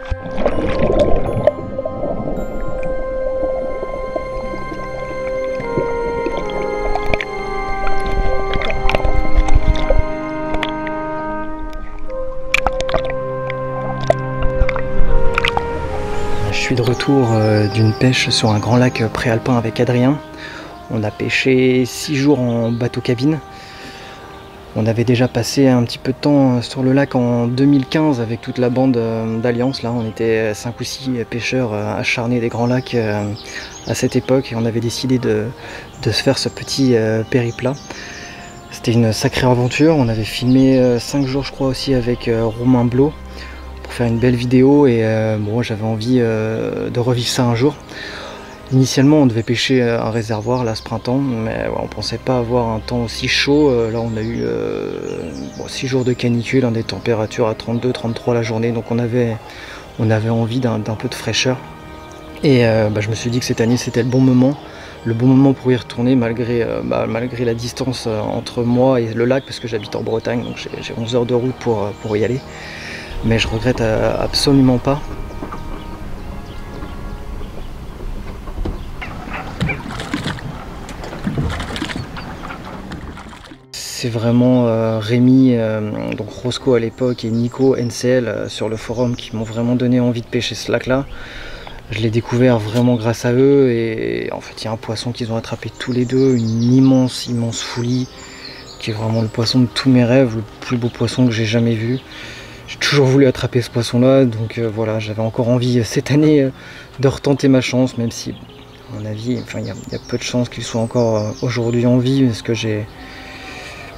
Je suis de retour d'une pêche sur un grand lac préalpin avec Adrien. On a pêché 6 jours en bateau cabine. On avait déjà passé un petit peu de temps sur le lac en 2015 avec toute la bande d'Alliance. Là, on était 5 ou 6 pêcheurs acharnés des grands lacs à cette époque et on avait décidé de se faire ce petit périple-là. C'était une sacrée aventure. On avait filmé 5 jours, je crois, aussi avec Romain Blot pour faire une belle vidéo et bon, j'avais envie de revivre ça un jour. Initialement, on devait pêcher un réservoir là ce printemps, mais on pensait pas avoir un temps aussi chaud. Là, on a eu 6 jours de canicule, des températures à 32-33 la journée, donc on avait envie d'un peu de fraîcheur. Et je me suis dit que cette année, c'était le bon moment pour y retourner, malgré la distance entre moi et le lac, parce que j'habite en Bretagne, donc j'ai 11 heures de route pour y aller. Mais je regrette absolument pas. C'est vraiment Rémi, donc Roscoe à l'époque, et Nico NCL sur le forum qui m'ont vraiment donné envie de pêcher ce lac-là. Je l'ai découvert vraiment grâce à eux et en fait il y a un poisson qu'ils ont attrapé tous les deux, une immense foulie, qui est vraiment le poisson de tous mes rêves, le plus beau poisson que j'ai jamais vu. J'ai toujours voulu attraper ce poisson-là, donc voilà, j'avais encore envie cette année de retenter ma chance, même si, à mon avis, il y a peu de chances qu'il soit encore aujourd'hui en vie, parce que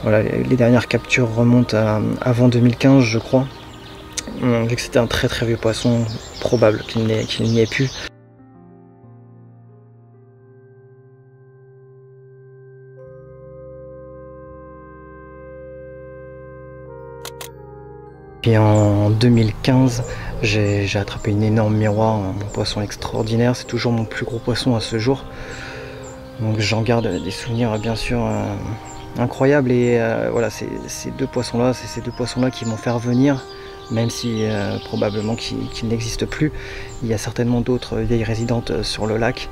voilà, les dernières captures remontent à avant 2015, je crois. Vu que c'était un très vieux poisson, probable qu'il n'y ait plus. Puis en 2015, j'ai attrapé une énorme miroir, un poisson extraordinaire. C'est toujours mon plus gros poisson à ce jour. Donc j'en garde des souvenirs bien sûr incroyables. Et voilà, ces deux poissons-là, c'est ces deux poissons-là qui m'ont fait revenir. Même si probablement qu'ils n'existent plus. Il y a certainement d'autres vieilles résidentes sur le lac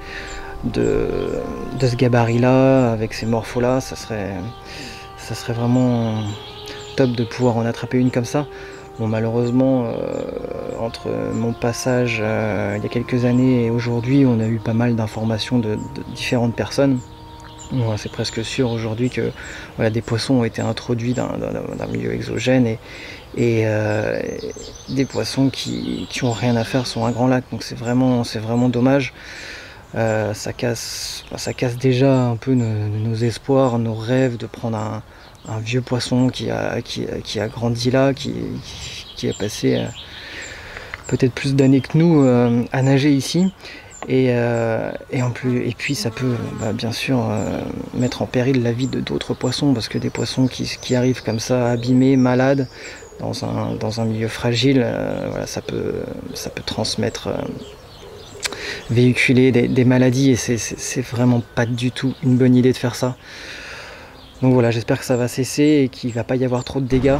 de ce gabarit-là, avec ces morphos-là. Ça serait vraiment top de pouvoir en attraper une comme ça. Bon, malheureusement, entre mon passage il y a quelques années et aujourd'hui, on a eu pas mal d'informations de différentes personnes. Bon, c'est presque sûr aujourd'hui que voilà, des poissons ont été introduits d'un milieu exogène et des poissons qui ont rien à faire sur un grand lac, donc c'est vraiment dommage. Ça casse déjà un peu nos espoirs, nos rêves de prendre un vieux poisson qui a grandi là, qui a passé peut-être plus d'années que nous à nager ici. Et puis ça peut bien sûr mettre en péril la vie de d'autres poissons, parce que des poissons qui arrivent comme ça abîmés, malades, dans un milieu fragile, voilà, ça peut transmettre, véhiculer des maladies, et c'est vraiment pas du tout une bonne idée de faire ça. Donc voilà, j'espère que ça va cesser et qu'il va pas y avoir trop de dégâts.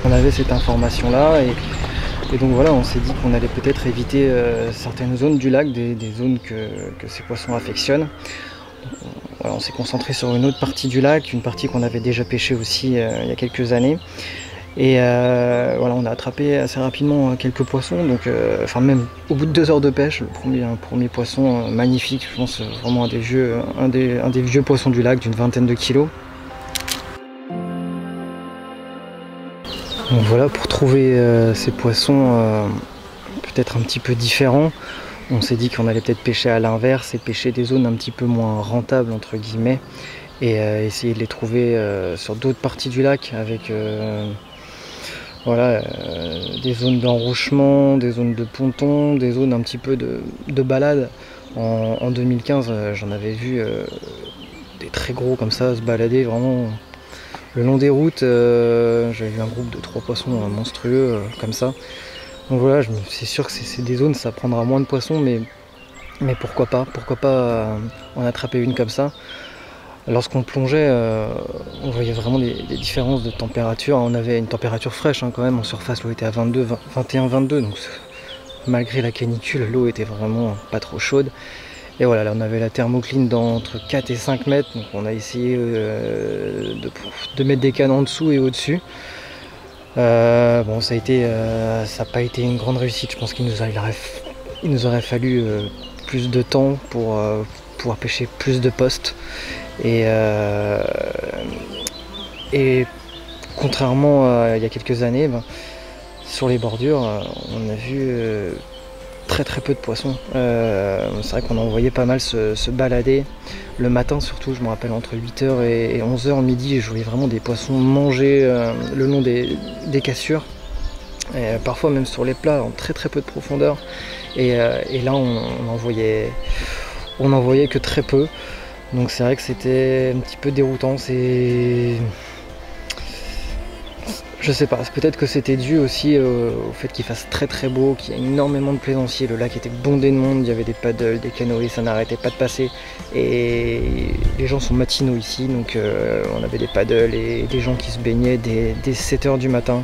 On avait cette information là et donc voilà, on s'est dit qu'on allait peut-être éviter certaines zones du lac, des zones que ces poissons affectionnent. Voilà, on s'est concentré sur une autre partie du lac, une partie qu'on avait déjà pêchée aussi il y a quelques années. Et voilà, on a attrapé assez rapidement quelques poissons, donc même au bout de 2 heures de pêche, un premier poisson magnifique, je pense vraiment un des vieux poissons du lac d'une 20aine de kilos. Donc voilà, pour trouver ces poissons peut-être un petit peu différents, on s'est dit qu'on allait peut-être pêcher à l'inverse et pêcher des zones un petit peu moins rentables entre guillemets, et essayer de les trouver sur d'autres parties du lac avec des zones d'enrouchement, des zones de ponton, des zones un petit peu de balade. En 2015, j'en avais vu des très gros comme ça se balader vraiment le long des routes. J'avais vu un groupe de 3 poissons monstrueux comme ça. Donc voilà, c'est sûr que c'est des zones, ça prendra moins de poissons, mais pourquoi pas en attraper une comme ça. Lorsqu'on plongeait, on voyait vraiment des différences de température. On avait une température fraîche quand même, en surface l'eau était à 21-22, donc malgré la canicule, l'eau était vraiment pas trop chaude. Et voilà, là on avait la thermocline entre 4 et 5 mètres, donc on a essayé de mettre des cannes en dessous et au-dessus. Bon, ça n'a pas été une grande réussite. Je pense qu'il nous aurait fallu plus de temps pour pouvoir pêcher plus de postes. Et contrairement à il y a quelques années, sur les bordures, on a vu très peu de poissons. C'est vrai qu'on en voyait pas mal se balader le matin, surtout je me rappelle entre 8h et 11h midi, je voyais vraiment des poissons manger le long des cassures, et parfois même sur les plats en très peu de profondeur, et là on en voyait que très peu, donc c'est vrai que c'était un petit peu déroutant. Je sais pas, peut-être que c'était dû aussi au fait qu'il fasse très beau, qu'il y ait énormément de plaisanciers, le lac était bondé de monde, il y avait des paddles, des canoës, ça n'arrêtait pas de passer, et les gens sont matinaux ici, donc on avait des paddles et des gens qui se baignaient dès 7h du matin,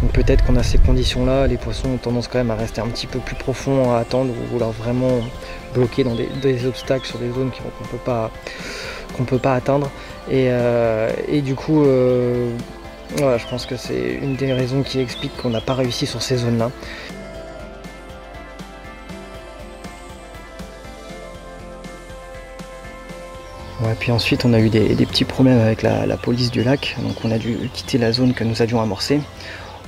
donc peut-être qu'on a ces conditions là, les poissons ont tendance quand même à rester un petit peu plus profond, à attendre, ou alors vraiment bloqués dans des obstacles sur des zones qu'on peut pas atteindre, et du coup voilà, je pense que c'est une des raisons qui explique qu'on n'a pas réussi sur ces zones-là. Ouais, puis ensuite on a eu des petits problèmes avec la police du lac, donc on a dû quitter la zone que nous avions amorcée.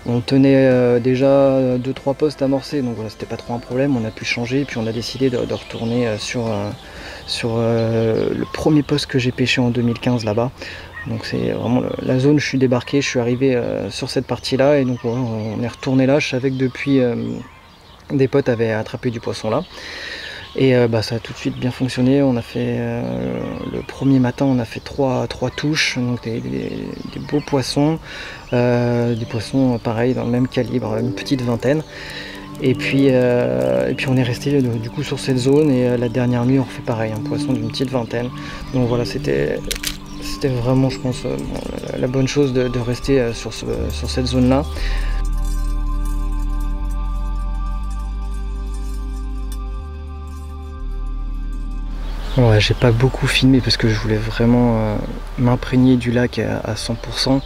On tenait déjà 2-3 postes amorcés, donc voilà, c'était pas trop un problème, on a pu changer, puis on a décidé de retourner sur le premier poste que j'ai pêché en 2015 là-bas. Donc c'est vraiment la zone où je suis débarqué, je suis arrivé sur cette partie-là, et donc voilà, on est retourné là. Je savais que depuis des potes avaient attrapé du poisson là, et ça a tout de suite bien fonctionné. On a fait le premier matin, on a fait trois touches, donc des beaux poissons, des poissons pareil dans le même calibre, une petite vingtaine. Et puis on est resté du coup sur cette zone, et la dernière nuit on refait pareil, un poisson d'une petite vingtaine. Donc voilà, c'était vraiment, je pense, la bonne chose de rester sur cette zone-là. Ouais, j'ai pas beaucoup filmé parce que je voulais vraiment m'imprégner du lac à 100%.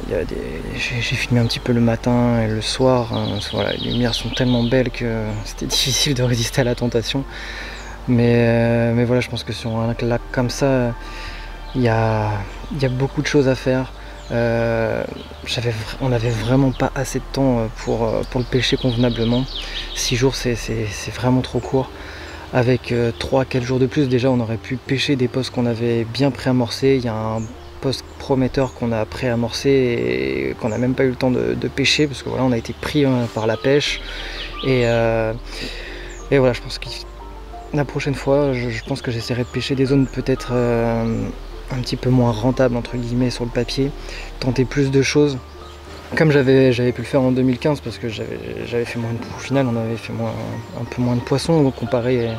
J'ai filmé un petit peu le matin et le soir, voilà, les lumières sont tellement belles que c'était difficile de résister à la tentation. Mais voilà, je pense que sur un lac comme ça, il y a beaucoup de choses à faire. On n'avait vraiment pas assez de temps pour le pêcher convenablement. 6 jours, c'est vraiment trop court. Avec 3-4 jours de plus, déjà on aurait pu pêcher des postes qu'on avait bien préamorcés. Il y a un poste prometteur qu'on a préamorcé et qu'on n'a même pas eu le temps de pêcher, parce que voilà, on a été pris par la pêche. Et voilà, je pense que la prochaine fois, je pense que j'essaierai de pêcher des zones peut-être un petit peu moins rentables entre guillemets sur le papier, tenter plus de choses comme j'avais pu le faire en 2015, parce que j'avais fait moins au final on avait fait un peu moins de poissons comparé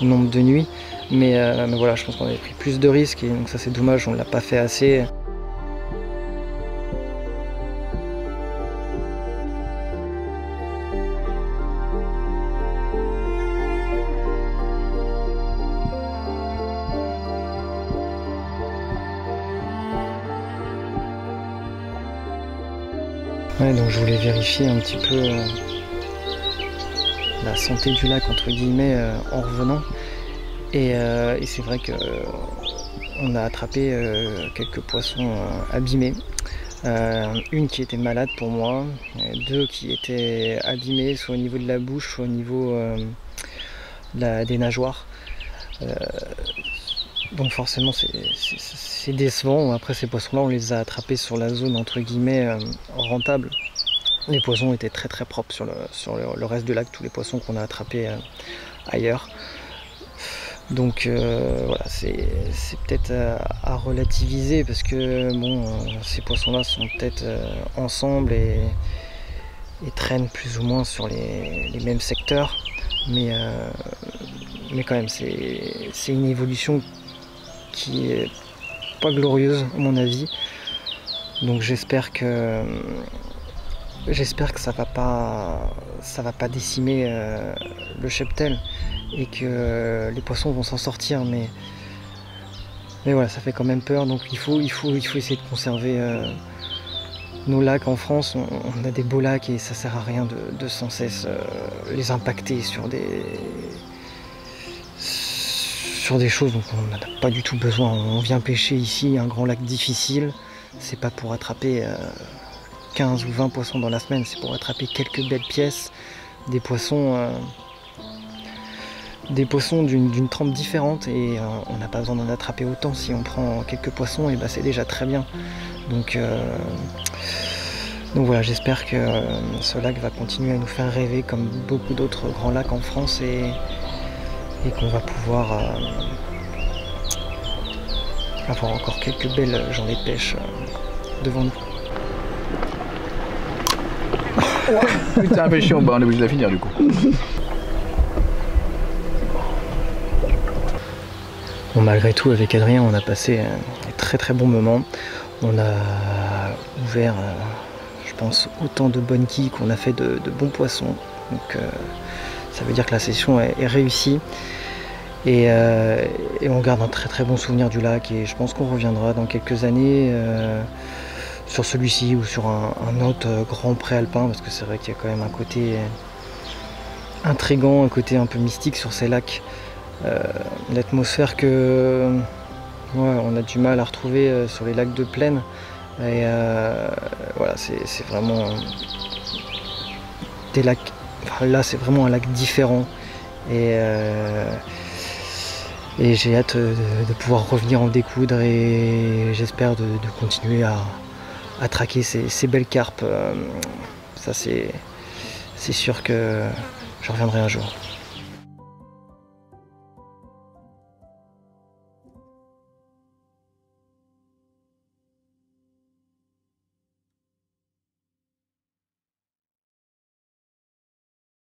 au nombre de nuits, mais voilà, je pense qu'on avait pris plus de risques, et donc ça c'est dommage, on l'a pas fait assez. Ouais, donc je voulais vérifier un petit peu la santé du lac entre guillemets en revenant, et c'est vrai que on a attrapé quelques poissons abîmés, une qui était malade pour moi, 2 qui étaient abîmés soit au niveau de la bouche, soit au niveau des nageoires, donc forcément c'est décevant. Après, ces poissons là on les a attrapés sur la zone entre guillemets rentable. Les poissons étaient très propres sur le reste du lac, tous les poissons qu'on a attrapés ailleurs. Donc voilà, c'est peut-être à relativiser, parce que bon, ces poissons là sont peut-être ensemble, traînent plus ou moins sur les mêmes secteurs. Mais quand même, c'est une évolution qui est pas glorieuse à mon avis. Donc j'espère que ça va pas décimer le cheptel et que les poissons vont s'en sortir. Mais voilà, ça fait quand même peur. Donc il faut essayer de conserver nos lacs en France. On a des beaux lacs et ça sert à rien de sans cesse les impacter sur des choses dont on n'a pas du tout besoin. On vient pêcher ici, un grand lac difficile, c'est pas pour attraper 15 ou 20 poissons dans la semaine, c'est pour attraper quelques belles pièces, des poissons d'une trempe différente, et on n'a pas besoin d'en attraper autant. Si on prend quelques poissons, et c'est déjà très bien. Donc voilà, j'espère que ce lac va continuer à nous faire rêver comme beaucoup d'autres grands lacs en France, et qu'on va pouvoir avoir encore quelques belles journées de pêche devant nous. Putain, pêché, on est obligé de la finir du coup. Bon, malgré tout, avec Adrien, on a passé un très très bon moment. On a ouvert, je pense, autant de bonnes quilles qu'on a fait de bons poissons. Donc ça veut dire que la session est réussie. Et on garde un très très bon souvenir du lac, et je pense qu'on reviendra dans quelques années sur celui-ci ou sur un autre grand préalpin, parce que c'est vrai qu'il y a quand même un côté intrigant, un côté un peu mystique sur ces lacs. Une atmosphère que on a du mal à retrouver sur les lacs de plaine. Et voilà, c'est vraiment des lacs. Enfin, là, c'est vraiment un lac différent. Et j'ai hâte de pouvoir revenir en découdre, et j'espère de continuer à traquer ces belles carpes. Ça, c'est sûr que je reviendrai un jour.